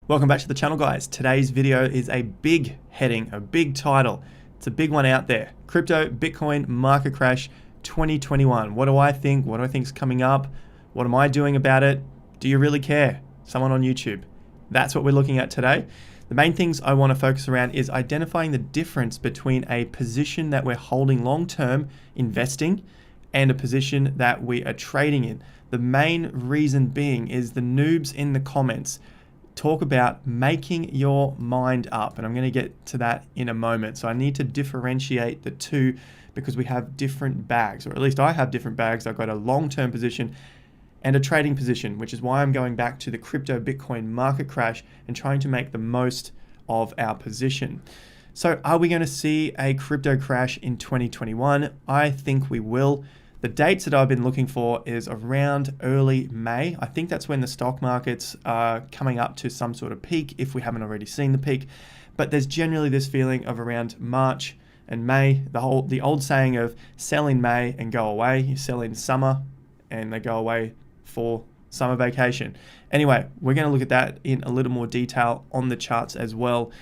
Welcome back to the channel, guys. Today's video is a big heading, a big title. It's a big one out there. Crypto Bitcoin market crash 2021. What do I think? What do I think is coming up? What am I doing about it? Do you really care? Someone on YouTube. That's what we're looking at today. The main things I want to focus around is identifying the difference between a position that we're holding long-term investing and a position that we are trading in. The main reason being is the noobs in the comments talk about making your mind up, and I'm going to get to that in a moment. So I need to differentiate the two because we have different bags, or at least I have different bags. I've got a long-term position and a trading position, which is why I'm going back to the crypto Bitcoin market crash and trying to make the most of our position. So are we going to see a crypto crash in 2021? I think we will. The dates that I've been looking for is around early May. I think that's when the stock markets are coming up to some sort of peak, if we haven't already seen the peak. But there's generally this feeling of around March and May, the old saying of sell in May and go away. You sell in summer and they go away for summer vacation. Anyway, we're going to look at that in a little more detail on the charts as well.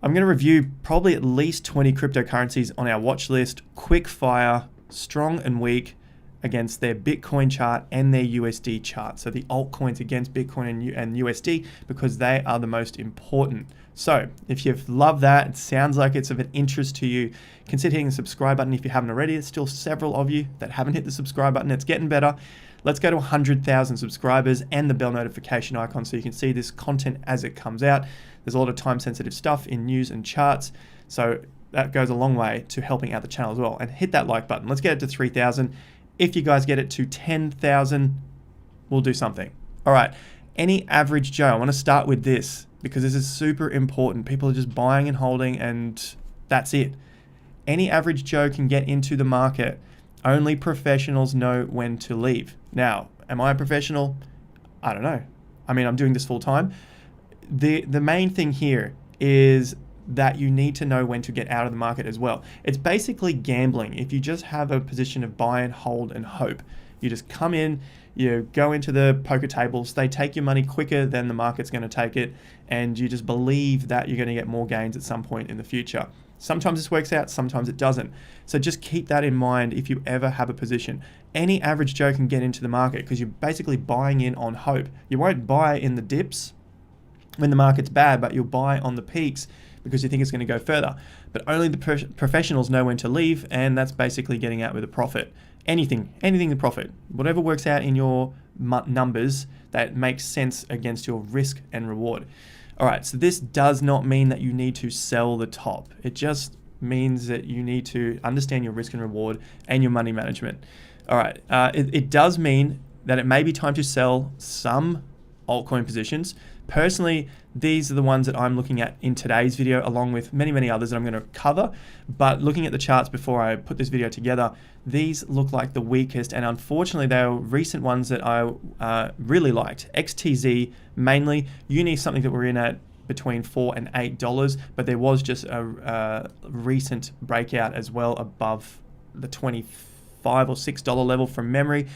I'm going to review probably at least 20 cryptocurrencies on our watch list, quick fire, strong and weak against their Bitcoin chart and their USD chart. So the altcoins against Bitcoin and USD, because they are the most important. So if you've loved that, it sounds like it's of an interest to you, consider hitting the subscribe button if you haven't already. There's still several of you that haven't hit the subscribe button. It's getting better. Let's go to 100,000 subscribers and the bell notification icon so you can see this content as it comes out. There's a lot of time sensitive stuff in news and charts. So that goes a long way to helping out the channel as well. And hit that like button. Let's get it to 3,000. If you guys get it to 10,000, we'll do something. All right. Any average Joe, I want to start with this because this is super important. People are just buying and holding and that's it. Any average Joe can get into the market. Only professionals know when to leave. Now, am I a professional? I don't know. I mean, I'm doing this full time. The main thing here is that you need to know when to get out of the market as well. It's basically gambling. If you just have a position of buy and hold and hope, you just come in, you go into the poker tables, they take your money quicker than the market's going to take it, and you just believe that you're going to get more gains at some point in the future. Sometimes this works out, sometimes it doesn't. So just keep that in mind if you ever have a position. Any average Joe can get into the market because you're basically buying in on hope. You won't buy in the dips when the market's bad, but you'll buy on the peaks because you think it's going to go further. But only the professionals know when to leave, and that's basically getting out with a profit. Anything to profit. Whatever works out in your numbers that makes sense against your risk and reward. All right, so this does not mean that you need to sell the top. It just means that you need to understand your risk and reward and your money management. All right, it does mean that it may be time to sell some altcoin positions. Personally, these are the ones that I'm looking at in today's video, along with many others that I'm going to cover. But looking at the charts before I put this video together, these look like the weakest, and unfortunately they are recent ones that I really liked. XTZ mainly. Uni is something that we're in at between $4 and $8, but there was just a recent breakout as well above the $25 or $6 level from memory.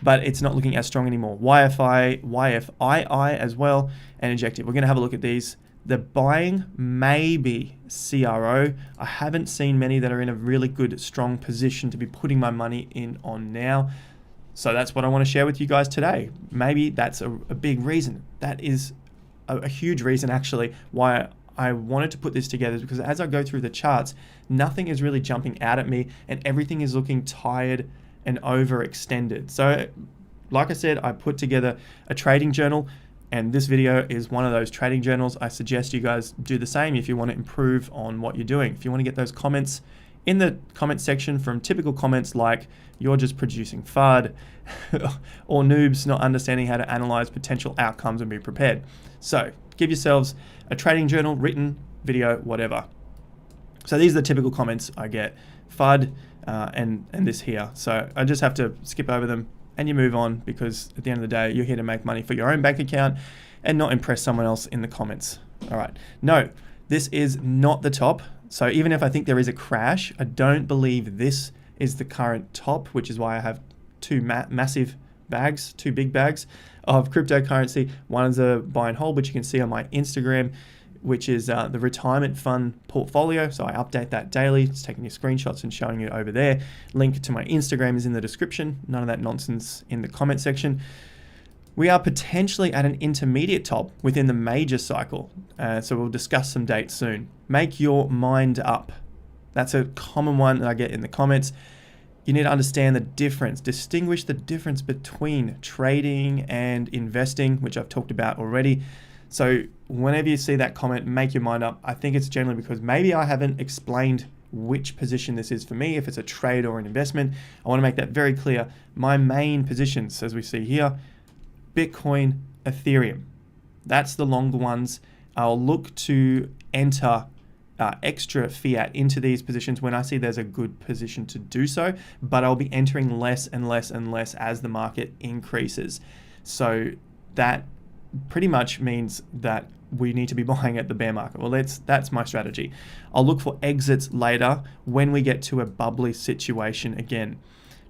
But it's not looking as strong anymore. YFII as well, and Injective. We're going to have a look at these. The buying may be CRO. I haven't seen many that are in a really good, strong position to be putting my money in on now. So that's what I want to share with you guys today. Maybe that's a big reason. That is a huge reason, actually, why I wanted to put this together, because as I go through the charts, nothing is really jumping out at me, and everything is looking tired and overextended. So like I said, I put together a trading journal, and this video is one of those trading journals. I suggest you guys do the same if you want to improve on what you're doing. If you want to get those comments in the comment section from typical comments like you're just producing FUD or noobs not understanding how to analyze potential outcomes and be prepared. So give yourselves a trading journal, written, video, whatever. So these are the typical comments I get. FUD, and this here. So I just have to skip over them and you move on, because at the end of the day, you're here to make money for your own bank account and not impress someone else in the comments. All right. No, this is not the top. So even if I think there is a crash, I don't believe this is the current top, which is why I have two massive bags, 2 big bags of cryptocurrency. One is a buy and hold, which you can see on my Instagram, which is the retirement fund portfolio. So I update that daily. It's taking your screenshots and showing you over there. Link to my Instagram is in the description. None of that nonsense in the comment section. We are potentially at an intermediate top within the major cycle. So we'll discuss some dates soon. Make your mind up. That's a common one that I get in the comments. You need to understand the difference, distinguish the difference between trading and investing, which I've talked about already. So whenever you see that comment, make your mind up. I think it's generally because maybe I haven't explained which position this is for me, if it's a trade or an investment. I want to make that very clear. My main positions, as we see here, Bitcoin, Ethereum. That's the longer ones. I'll look to enter extra fiat into these positions when I see there's a good position to do so, but I'll be entering less and less and less as the market increases. So that pretty much means that we need to be buying at the bear market. Well, that's my strategy. I'll look for exits later when we get to a bubbly situation again.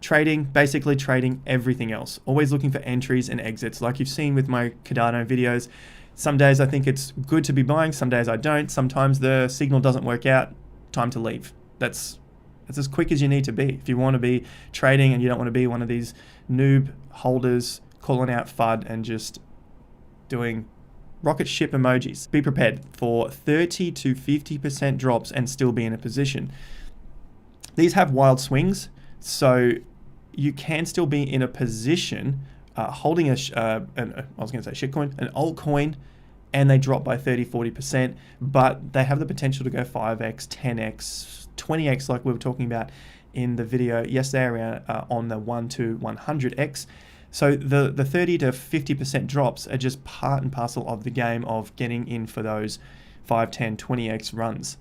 Trading, basically trading everything else. Always looking for entries and exits. Like you've seen with my Cardano videos, some days I think it's good to be buying, some days I don't. Sometimes the signal doesn't work out, time to leave. That's as quick as you need to be. If you want to be trading and you don't want to be one of these noob holders calling out FUD and just doing rocket ship emojis. Be prepared for 30 to 50% drops and still be in a position. These have wild swings, so you can still be in a position holding I was going to say shitcoin, an altcoin, and they drop by 30, 40%, but they have the potential to go 5x, 10x, 20x, like we were talking about in the video yesterday around on the 1 to 100x. So the 30 to 50% drops are just part and parcel of the game of getting in for those 5, 10, 20x runs.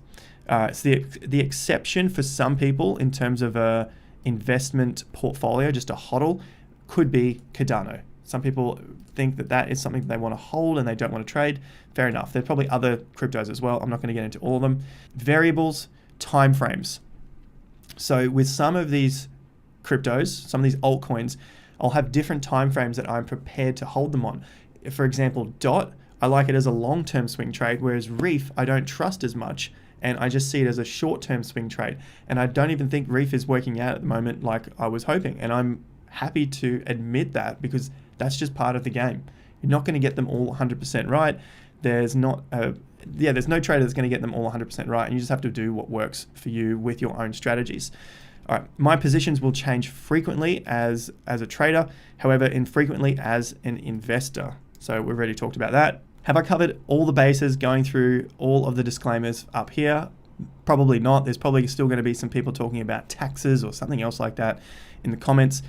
It's the exception for some people in terms of a investment portfolio, just a hodl, could be Cardano. Some people think that that is something that they want to hold and they don't want to trade. Fair enough. There's probably other cryptos as well. I'm not going to get into all of them. Variables, timeframes. So with some of these cryptos, some of these altcoins, I'll have different timeframes that I'm prepared to hold them on. For example, DOT, I like it as a long-term swing trade, whereas Reef, I don't trust as much, and I just see it as a short-term swing trade. And I don't even think Reef is working out at the moment like I was hoping. And I'm happy to admit that because that's just part of the game. You're not going to get them all 100% right. There's no trader that's going to get them all 100% right, and you just have to do what works for you with your own strategies. All right, my positions will change frequently as a trader, however, infrequently as an investor. So we've already talked about that. Have I covered all the bases going through all of the disclaimers up here? Probably not. There's probably still going to be some people talking about taxes or something else like that in the comments.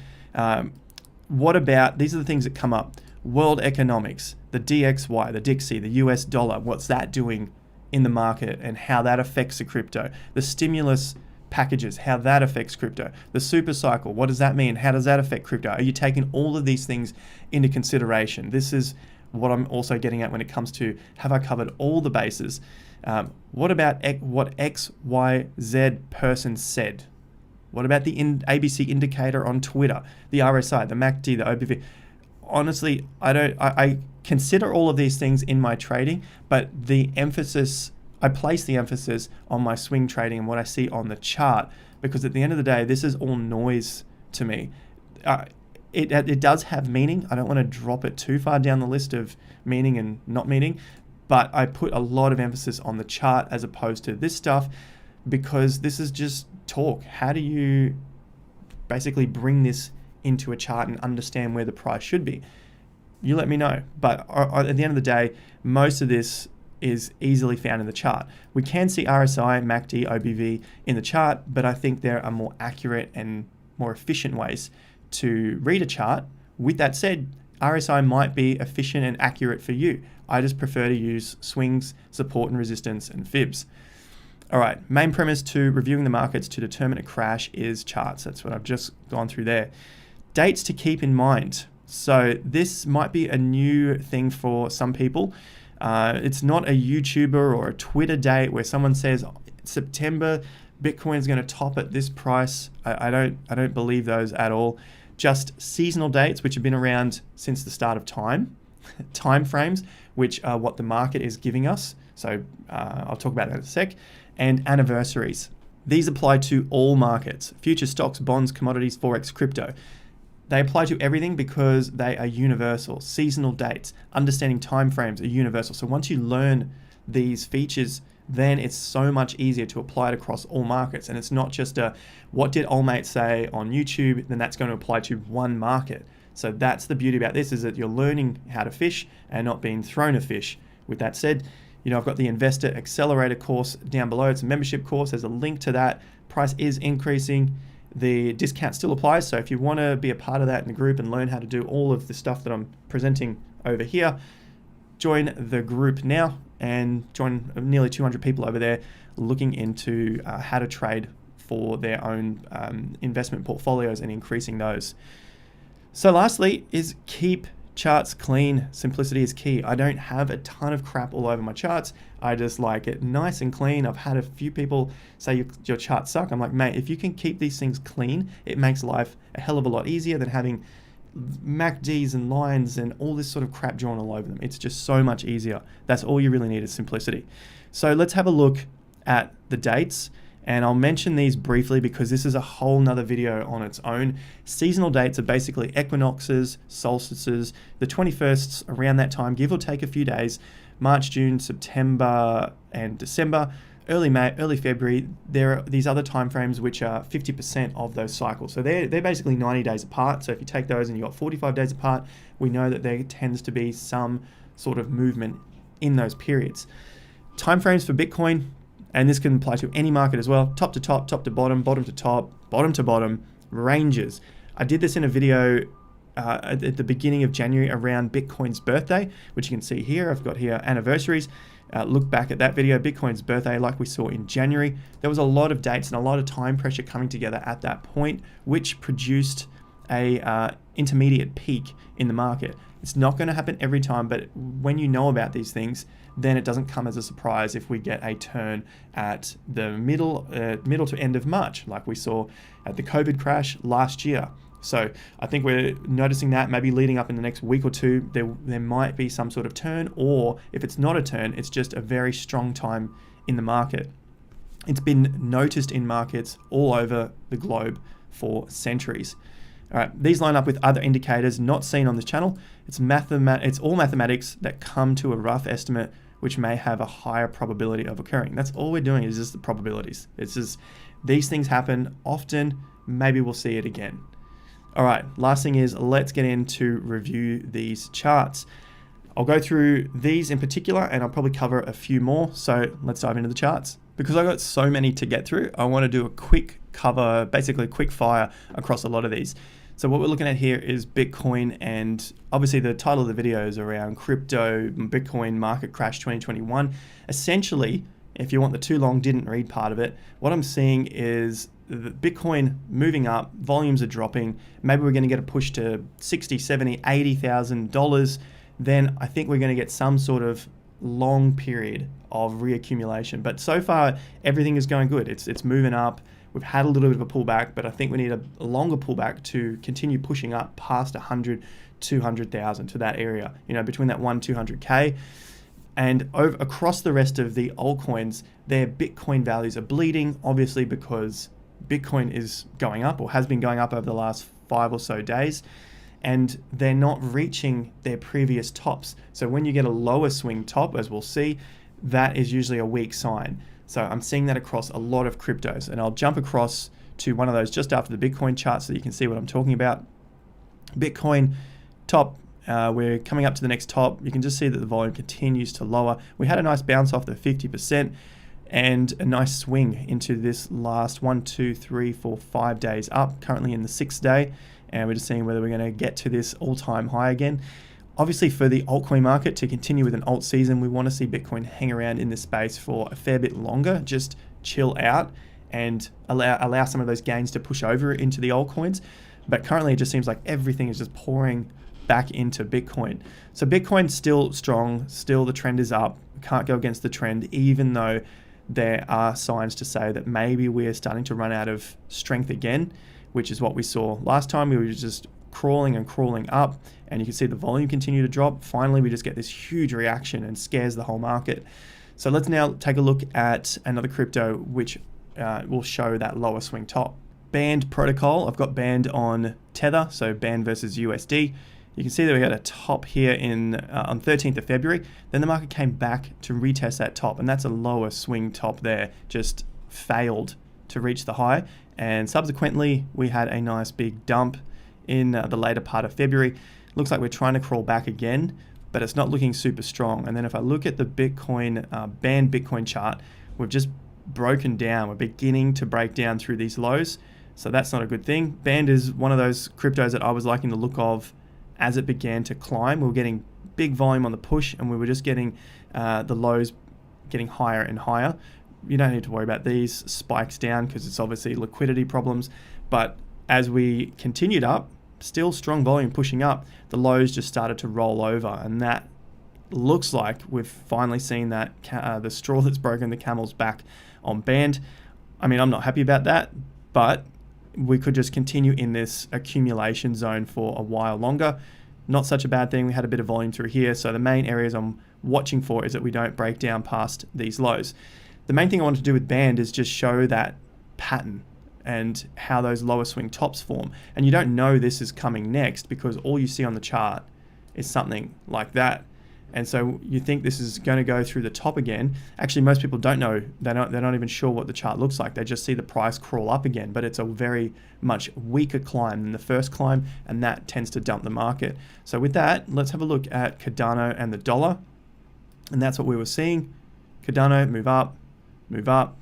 What about, these are the things that come up, world economics, the DXY, the Dixie, the US dollar, what's that doing in the market and how that affects the crypto, the stimulus packages, how that affects crypto, the super cycle, what does that mean, how does that affect crypto? Are you taking all of these things into consideration? This is what I'm also getting at when it comes to, have I covered all the bases? What about what X, Y, Z person said? What about the ABC indicator on Twitter, the RSI, the MACD, the OBV? Honestly, I consider all of these things in my trading, but I place the emphasis on my swing trading and what I see on the chart, because at the end of the day, this is all noise to me. It does have meaning. I don't want to drop it too far down the list of meaning and not meaning, but I put a lot of emphasis on the chart as opposed to this stuff, because this is just talk. How do you basically bring this into a chart and understand where the price should be? You let me know. But at the end of the day, most of this is easily found in the chart. We can see RSI, MACD, OBV in the chart, but I think there are more accurate and more efficient ways to read a chart. With that said, RSI might be efficient and accurate for you. I just prefer to use swings, support and resistance, and fibs. All right, main premise to reviewing the markets to determine a crash is charts. That's what I've just gone through there. Dates to keep in mind. So this might be a new thing for some people. It's not a YouTuber or a Twitter date where someone says September Bitcoin is going to top at this price. I don't believe those at all. just seasonal dates, which have been around since the start of time, time frames, which are what the market is giving us. So I'll talk about that in a sec. And anniversaries. These apply to all markets: future stocks, bonds, commodities, Forex, crypto. They apply to everything because they are universal. Seasonal dates, understanding time frames are universal. So once you learn these features, then it's so much easier to apply it across all markets. And it's not just what did old mate say on YouTube, then that's going to apply to one market. So that's the beauty about this, is that you're learning how to fish and not being thrown a fish. With that said, I've got the Investor Accelerator course down below. It's a membership course. There's a link to that. Price is increasing. The discount still applies. So if you want to be a part of that in the group and learn how to do all of the stuff that I'm presenting over here, join the group now and join nearly 200 people over there looking into how to trade for their own investment portfolios and increasing those. So lastly is keep charts clean. Simplicity is key. I don't have a ton of crap all over my charts. I just like it nice and clean. I've had a few people say your charts suck. I'm like, mate, if you can keep these things clean, it makes life a hell of a lot easier than having MACDs and lines and all this sort of crap drawn all over them. It's just so much easier. That's all you really need is simplicity. So let's have a look at the dates. And I'll mention these briefly because this is a whole nother video on its own. Seasonal dates are basically equinoxes, solstices, the 21st around that time, give or take a few days. March, June, September, and December. Early May, early February, there are these other time frames which are 50% of those cycles. So they're basically 90 days apart. So if you take those and you've got 45 days apart, we know that there tends to be some sort of movement in those periods. Time frames for Bitcoin, and this can apply to any market as well: top to top, top to bottom, bottom to top, bottom to bottom, ranges. I did this in a video at the beginning of January around Bitcoin's birthday, which you can see here. I've got here anniversaries. Look back at that video, Bitcoin's birthday, like we saw in January. There was a lot of dates and a lot of time pressure coming together at that point, which produced a intermediate peak in the market. It's not going to happen every time, but when you know about these things, then it doesn't come as a surprise if we get a turn at the middle to end of March, like we saw at the COVID crash last year. So I think we're noticing that maybe leading up in the next week or two, there might be some sort of turn, or if it's not a turn, it's just a very strong time in the market. It's been noticed in markets all over the globe for centuries. All right, these line up with other indicators not seen on this channel. It's all mathematics that come to a rough estimate, which may have a higher probability of occurring. That's all we're doing, is just the probabilities. It's just these things happen often. Maybe we'll see it again. All right, last thing is let's get into review these charts. I'll go through these in particular and I'll probably cover a few more. So let's dive into the charts. Because I've got so many to get through, I want to do a quick cover, basically quick fire across a lot of these. So what we're looking at here is Bitcoin, and obviously the title of the video is around crypto, Bitcoin market crash 2021. Essentially, if you want the too long didn't read part of it, what I'm seeing is the Bitcoin moving up, volumes are dropping. Maybe we're going to get a push to $60, $70, $80,000. Then I think we're going to get some sort of long period of reaccumulation. But so far, everything is going good. It's moving up. We've had a little bit of a pullback, but I think we need a longer pullback to continue pushing up past 100, 200,000 to that area, between that 200K. And across the rest of the altcoins, their Bitcoin values are bleeding, obviously because Bitcoin is going up, or has been going up over the last 5 or so days, and they're not reaching their previous tops. So when you get a lower swing top, as we'll see, that is usually a weak sign. So I'm seeing that across a lot of cryptos, and I'll jump across to one of those just after the Bitcoin chart so that you can see what I'm talking about. Bitcoin top, we're coming up to the next top. You can just see that the volume continues to lower. We had a nice bounce off the 50% and a nice swing into this last 1, 2, 3, 4, 5 days up, currently in the 6th day, and we're just seeing whether we're going to get to this all-time high again. Obviously, for the altcoin market to continue with an alt season, we want to see Bitcoin hang around in this space for a fair bit longer, just chill out and allow some of those gains to push over into the altcoins. But currently, it just seems like everything is just pouring back into Bitcoin. So Bitcoin's still strong, still the trend is up. We can't go against the trend, even though there are signs to say that maybe we're starting to run out of strength again. which is what we saw last time. We were just crawling and crawling up, and you can see the volume continue to drop. Finally, we just get this huge reaction and scares the whole market. So let's now take a look at another crypto which will show that lower swing top. Band protocol, I've got Band on Tether, so Band versus USD. You can see that we had a top here on 13th of February. Then the market came back to retest that top, and that's a lower swing top there, just failed to reach the high. And subsequently, we had a nice big dump in the later part of February. Looks like we're trying to crawl back again, but it's not looking super strong. And then if I look at the Bitcoin Band Bitcoin chart, we've just broken down. We're beginning to break down through these lows, so that's not a good thing. Band is one of those cryptos that I was liking the look of as it began to climb. We were getting big volume on the push, and we were just getting the lows getting higher and higher. You don't need to worry about these spikes down because it's obviously liquidity problems. But as we continued up, still strong volume pushing up, the lows just started to roll over, and that looks like we've finally seen that the straw that's broken the camel's back on Band. I mean, I'm not happy about that, but we could just continue in this accumulation zone for a while longer. Not such a bad thing. We had a bit of volume through here, so the main areas I'm watching for is that we don't break down past these lows. The main thing I want to do with Band is just show that pattern and how those lower swing tops form. And you don't know this is coming next because all you see on the chart is something like that. And so you think this is going to go through the top again. Actually, most people don't know. They're not even sure what the chart looks like. They just see the price crawl up again, but it's a very much weaker climb than the first climb, and that tends to dump the market. So with that, let's have a look at Cardano and the dollar. And that's what we were seeing. Cardano move up,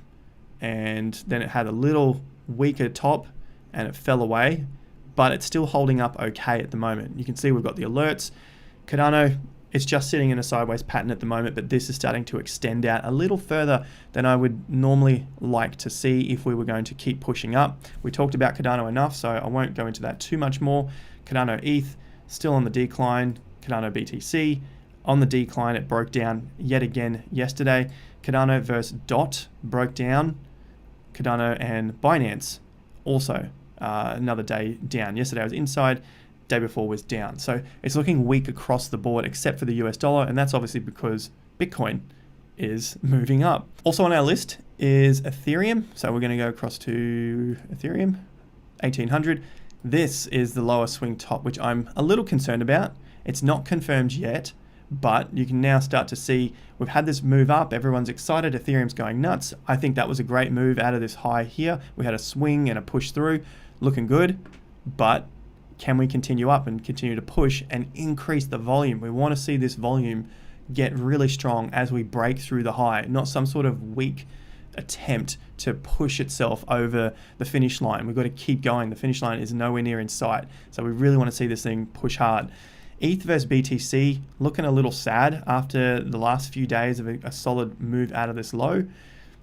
and then it had a little weaker top and it fell away, but it's still holding up okay at the moment. You can see we've got the alerts. Cardano, it's just sitting in a sideways pattern at the moment, but this is starting to extend out a little further than I would normally like to see if we were going to keep pushing up. We talked about Cardano enough, so I won't go into that too much more. Cardano ETH, still on the decline. Cardano BTC, on the decline. It broke down yet again yesterday. Cardano versus DOT broke down. Cardano and Binance also another day down. Yesterday was inside, day before was down. So it's looking weak across the board except for the US dollar, and that's obviously because Bitcoin is moving up. Also on our list is Ethereum. So we're going to go across to Ethereum, 1800. This is the lower swing top, which I'm a little concerned about. It's not confirmed yet, but you can now start to see we've had this move up. Everyone's excited. Ethereum's going nuts. I think that was a great move out of this high here. We had a swing and a push through, looking good, but can we continue up and continue to push and increase the volume? We want to see this volume get really strong as we break through the high, not some sort of weak attempt to push itself over the finish line. We've got to keep going. The finish line is nowhere near in sight. So we really want to see this thing push hard. ETH versus BTC, looking a little sad after the last few days of a solid move out of this low.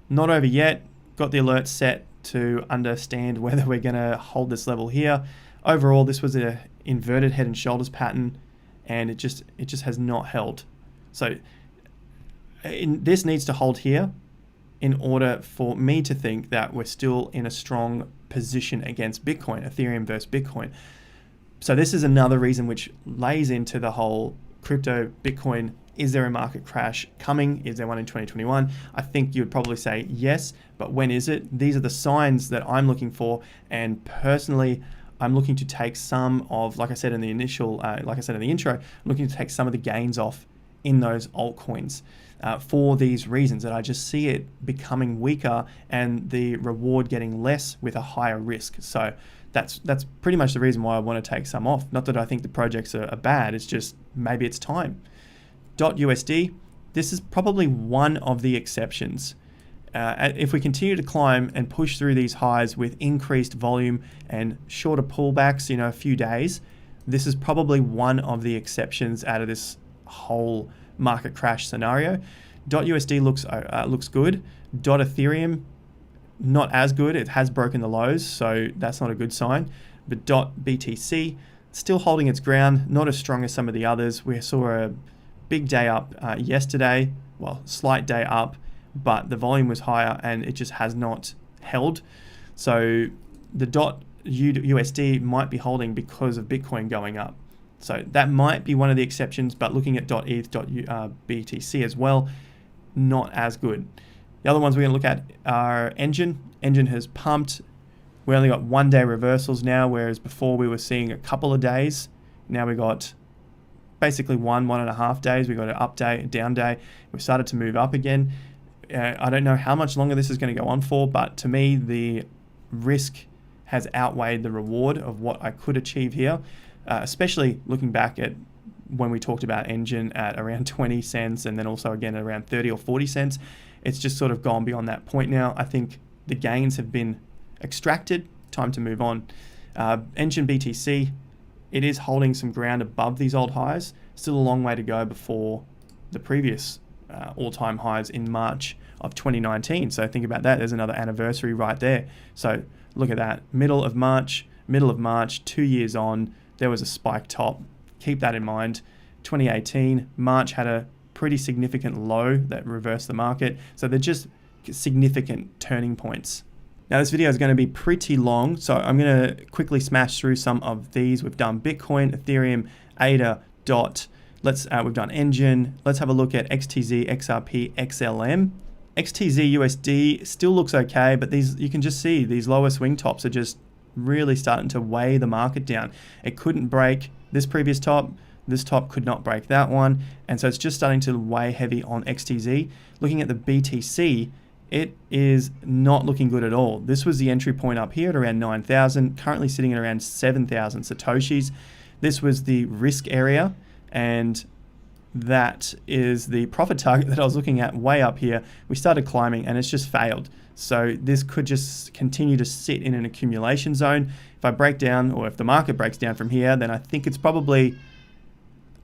Not over yet. Got the alert set to understand whether we're going to hold this level here. Overall, this was an inverted head and shoulders pattern, and it just has not held. So this needs to hold here in order for me to think that we're still in a strong position against Bitcoin, Ethereum versus Bitcoin. So this is another reason which lays into the whole crypto Bitcoin. Is there a market crash coming? Is there one in 2021? I think you would probably say yes, but when is it? These are the signs that I'm looking for, and personally, I'm looking to take some of, like I said in the initial, like I said in the intro, I'm looking to take some of the gains off in those altcoins for these reasons, that I just see it becoming weaker and the reward getting less with a higher risk. So that's pretty much the reason why I want to take some off. Not that I think the projects are bad, it's just maybe it's time. .USD, this is probably one of the exceptions. If we continue to climb and push through these highs with increased volume and shorter pullbacks, a few days, this is probably one of the exceptions out of this whole market crash scenario. .USD looks good. Ethereum, not as good. It has broken the lows, so that's not a good sign. But BTC, still holding its ground, not as strong as some of the others. We saw a big day up yesterday, well, slight day up, but the volume was higher and it just has not held. So the USD might be holding because of Bitcoin going up. So that might be one of the exceptions, but looking at .eth, .btc as well, not as good. The other ones we're going to look at are Engine. Engine has pumped. We only got 1 day reversals now, whereas before we were seeing a couple of days. Now we got basically 1.5 days. We got an up day, a down day. We've started to move up again. I don't know how much longer this is going to go on for, but to me, the risk has outweighed the reward of what I could achieve here, especially looking back at when we talked about Engine at around 20 cents and then also again at around 30 or 40 cents. It's just sort of gone beyond that point now. I think the gains have been extracted. Time to move on. Engine BTC, it is holding some ground above these old highs. Still a long way to go before the previous all-time highs in March of 2019. So think about that. There's another anniversary right there. So look at that. Middle of March, 2 years on, there was a spike top. Keep that in mind. 2018, March had a pretty significant low that reversed the market. So they're just significant turning points. Now this video is going to be pretty long, so I'm going to quickly smash through some of these. We've done Bitcoin, Ethereum, ADA, DOT. We've done Engine. Let's have a look at XTZ, XRP, XLM. XTZ USD still looks okay, but you can just see these lower swing tops are just really starting to weigh the market down. It couldn't break this previous top. This top could not break that one. And so it's just starting to weigh heavy on XTZ. Looking at the BTC, it is not looking good at all. This was the entry point up here at around 9,000, currently sitting at around 7,000 Satoshis. This was the risk area, and that is the profit target that I was looking at way up here. We started climbing and it's just failed. So this could just continue to sit in an accumulation zone. If I break down, or if the market breaks down from here, then I think it's probably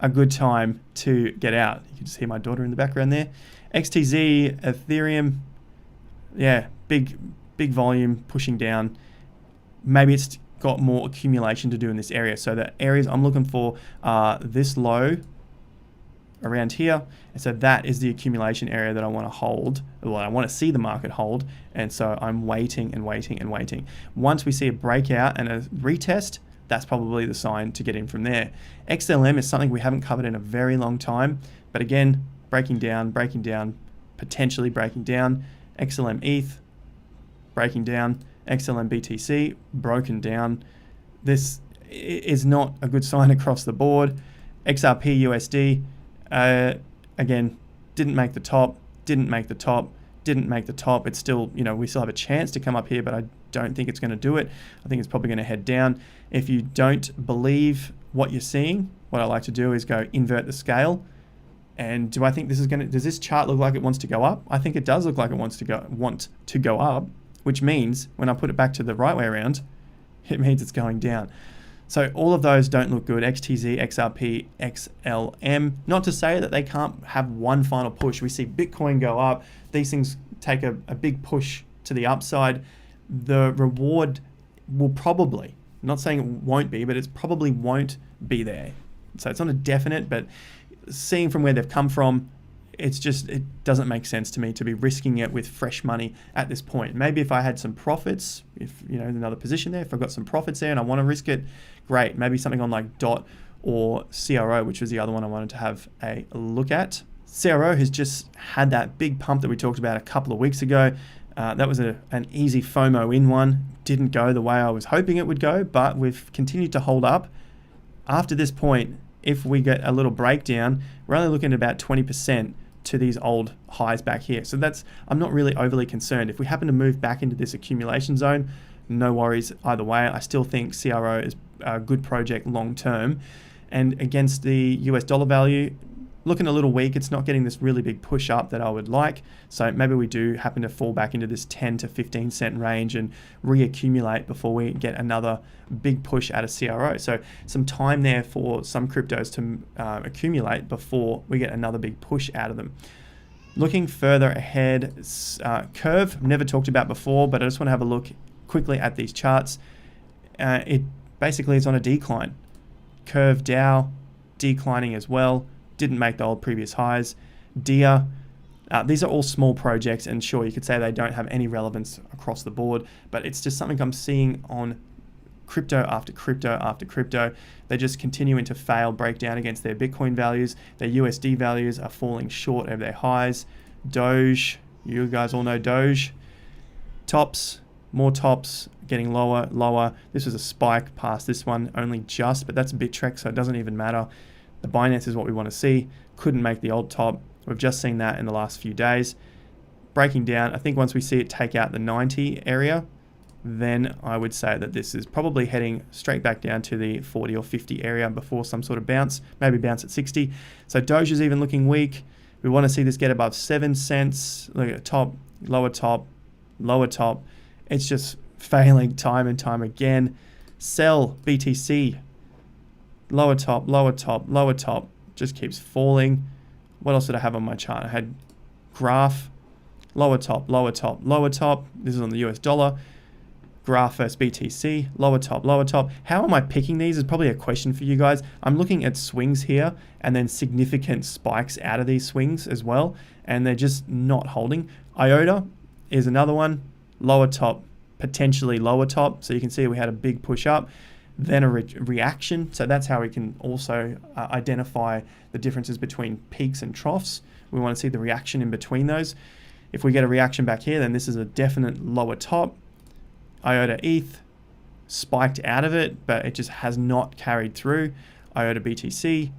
a good time to get out. You can just hear my daughter in the background there. XTZ, Ethereum, yeah, big volume pushing down. Maybe it's got more accumulation to do in this area. So the areas I'm looking for are this low around here, and so that is the accumulation area that I want to hold, well, I want to see the market hold, and so I'm waiting and waiting and waiting. Once we see a breakout and a retest, that's probably the sign to get in from there. XLM is something we haven't covered in a very long time, but again, breaking down, potentially breaking down. XLM ETH, breaking down. XLM BTC, broken down. This is not a good sign across the board. XRP USD, again, didn't make the top. It's still, we still have a chance to come up here, but I don't think it's going to do it. I think it's probably going to head down. If you don't believe what you're seeing, what I like to do is go invert the scale. And do I think this is does this chart look like it wants to go up? I think it does look like it want to go up, which means when I put it back to the right way around, it means it's going down. So all of those don't look good. XTZ, XRP, XLM. Not to say that they can't have one final push. We see Bitcoin go up. These things take a big push to the upside. The reward will probably, I'm not saying it won't be, but it probably won't be there. So it's not a definite, but seeing from where they've come from, it doesn't make sense to me to be risking it with fresh money at this point. Maybe if I had some profits, if another position there, if I've got some profits there and I want to risk it, great. Maybe something on like DOT or CRO, which was the other one I wanted to have a look at. CRO has just had that big pump that we talked about a couple of weeks ago. That was an easy FOMO in one. Didn't go the way I was hoping it would go, but we've continued to hold up. After this point, if we get a little breakdown, we're only looking at about 20% to these old highs back here. So I'm not really overly concerned. If we happen to move back into this accumulation zone, no worries either way. I still think CRO is a good project long term. And against the US dollar value, looking a little weak. It's not getting this really big push up that I would like. So maybe we do happen to fall back into this 10 to 15 cent range and reaccumulate before we get another big push out of CRO. So some time there for some cryptos to accumulate before we get another big push out of them. Looking further ahead, Curve, never talked about before, but I just want to have a look quickly at these charts. It basically is on a decline. Curve Dow declining as well. Didn't make the old previous highs. DIA, these are all small projects, and sure, you could say they don't have any relevance across the board, but it's just something I'm seeing on crypto after crypto after crypto. They're just continuing to fail, break down against their Bitcoin values. Their USD values are falling short of their highs. Doge, you guys all know Doge. Tops, more tops, getting lower, lower. This was a spike past this one, only just, but that's a Bittrex, so it doesn't even matter. The Binance is what we want to see. Couldn't make the old top. We've just seen that in the last few days. Breaking down, I think once we see it take out the 90 area, then I would say that this is probably heading straight back down to the 40 or 50 area before some sort of bounce, maybe bounce at 60. So Doge is even looking weak. We want to see this get above 7 cents. Look at top, lower top, lower top. It's just failing time and time again. Sell BTC, lower top, lower top, lower top, just keeps falling. What else did I have on my chart? I had graph, lower top, lower top, lower top. This is on the US dollar. Graph versus BTC, lower top, lower top. How am I picking these is probably a question for you guys. I'm looking at swings here and then significant spikes out of these swings as well, and they're just not holding. IOTA is another one, lower top, potentially lower top. So you can see we had a big push up, then a reaction. So that's how we can also identify the differences between peaks and troughs. We want to see the reaction in between those. If we get a reaction back here, then this is a definite lower top. IOTA ETH spiked out of it, but it just has not carried through. IOTA BTC,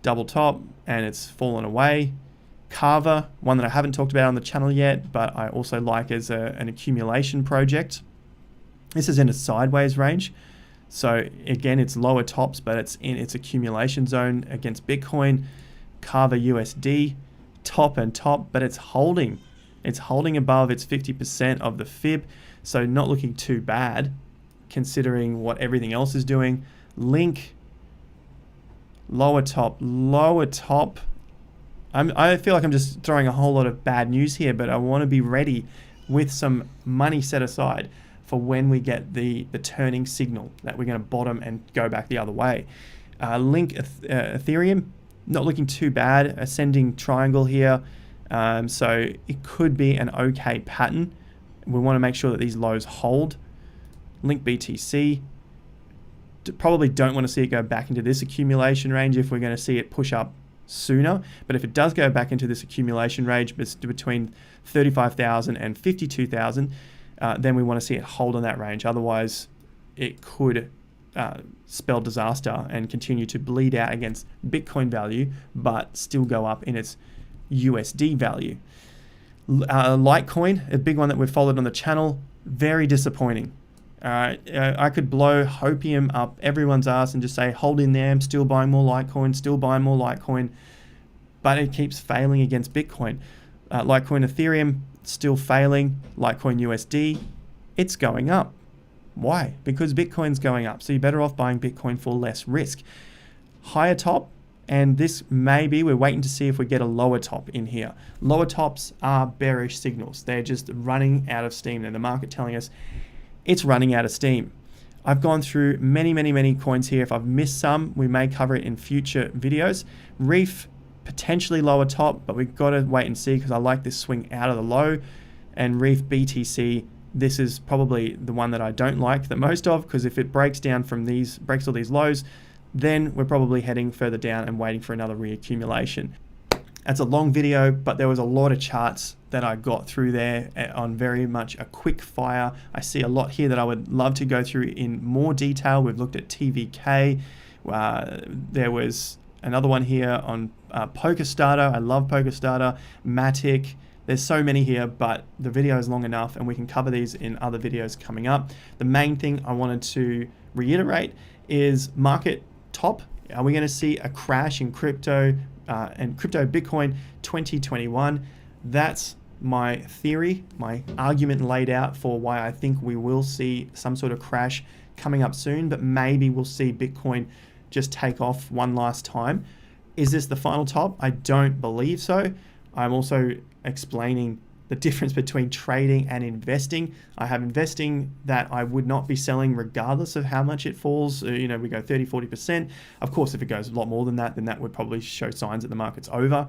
double top, and it's fallen away. Carver, one that I haven't talked about on the channel yet, but I also like as an accumulation project. This is in a sideways range. So again, it's lower tops, but it's in its accumulation zone against Bitcoin. Carver USD, top and top, but it's holding. It's holding above its 50% of the fib. So not looking too bad considering what everything else is doing. Link, lower top, lower top. I feel like I'm just throwing a whole lot of bad news here, but I want to be ready with some money set aside for when we get the turning signal that we're going to bottom and go back the other way. Link, Ethereum, not looking too bad. Ascending triangle here. So it could be an okay pattern. We want to make sure that these lows hold. Link BTC. Probably don't want to see it go back into this accumulation range if we're going to see it push up sooner. But if it does go back into this accumulation range between 35,000 and 52,000, then we want to see it hold on that range. Otherwise, it could spell disaster and continue to bleed out against Bitcoin value, but still go up in its USD value. Litecoin, a big one that we've followed on the channel, very disappointing. I could blow Hopium up everyone's ass and just say, hold in there, I'm still buying more Litecoin, still buying more Litecoin, but it keeps failing against Bitcoin. Litecoin Ethereum, still failing. Litecoin USD, it's going up. Why? Because Bitcoin's going up, so you're better off buying Bitcoin for less risk. Higher top, and this maybe we're waiting to see if we get a lower top in here. Lower tops are bearish signals. They're just running out of steam, and the market telling us it's running out of steam. I've gone through many coins here. If I've missed some, we may cover it in future videos. Reef, potentially lower top, but we've got to wait and see because I like this swing out of the low. And Reef BTC, this is probably the one that I don't like the most of, because if it breaks down from these, breaks all these lows, then we're probably heading further down and waiting for another reaccumulation. That's a long video, but there was a lot of charts that I got through there on very much a quick fire. I see a lot here that I would love to go through in more detail. We've looked at TVK. There was another one here on PokerStarter. I love PokerStarter. Matic. There's so many here, but the video is long enough and we can cover these in other videos coming up. The main thing I wanted to reiterate is market top. Are we going to see a crash in crypto and crypto Bitcoin 2021? That's my theory, my argument laid out for why I think we will see some sort of crash coming up soon, but maybe we'll see Bitcoin just take off one last time. Is this the final top? I don't believe so. I'm also explaining the difference between trading and investing. I have investing that I would not be selling regardless of how much it falls. We go 30-40%. Of course, if it goes a lot more than that, then that would probably show signs that the market's over.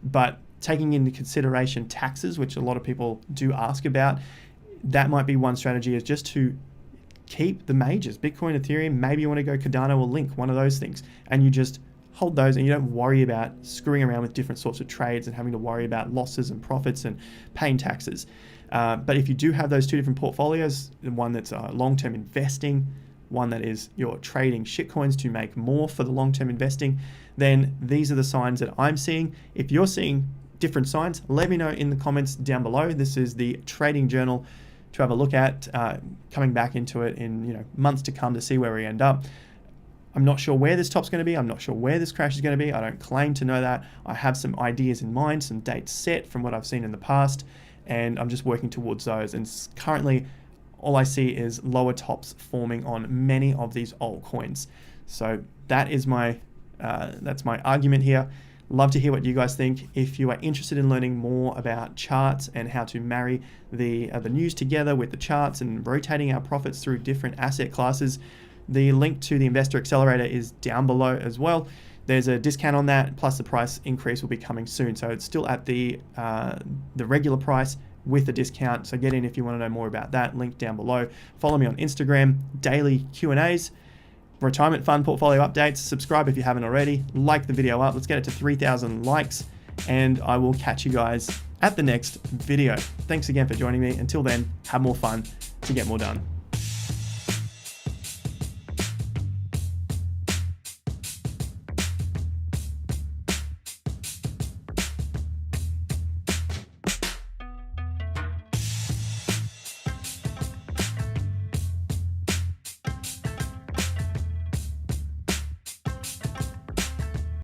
But taking into consideration taxes, which a lot of people do ask about, that might be one strategy, is just to keep the majors, Bitcoin, Ethereum. Maybe you want to go Cardano or Link, one of those things, and you just hold those, and you don't worry about screwing around with different sorts of trades and having to worry about losses and profits and paying taxes. But if you do have those two different portfolios, one that's long-term investing, one that is you're trading shitcoins to make more for the long-term investing, then these are the signs that I'm seeing. If you're seeing different signs, let me know in the comments down below. This is the trading journal to have a look at, coming back into it in months to come to see where we end up. I'm not sure where this top's going to be. I'm not sure where this crash is going to be. I don't claim to know that. I have some ideas in mind, some dates set from what I've seen in the past, and I'm just working towards those. And currently, all I see is lower tops forming on many of these altcoins. So that is that's my argument here. Love to hear what you guys think. If you are interested in learning more about charts and how to marry the news together with the charts and rotating our profits through different asset classes, the link to the Investor Accelerator is down below as well. There's a discount on that, plus the price increase will be coming soon. So it's still at the regular price with the discount. So get in if you want to know more about that. Link down below. Follow me on Instagram, daily Q&As, retirement fund portfolio updates. Subscribe if you haven't already. Like the video up. Let's get it to 3,000 likes. And I will catch you guys at the next video. Thanks again for joining me. Until then, have more fun to get more done.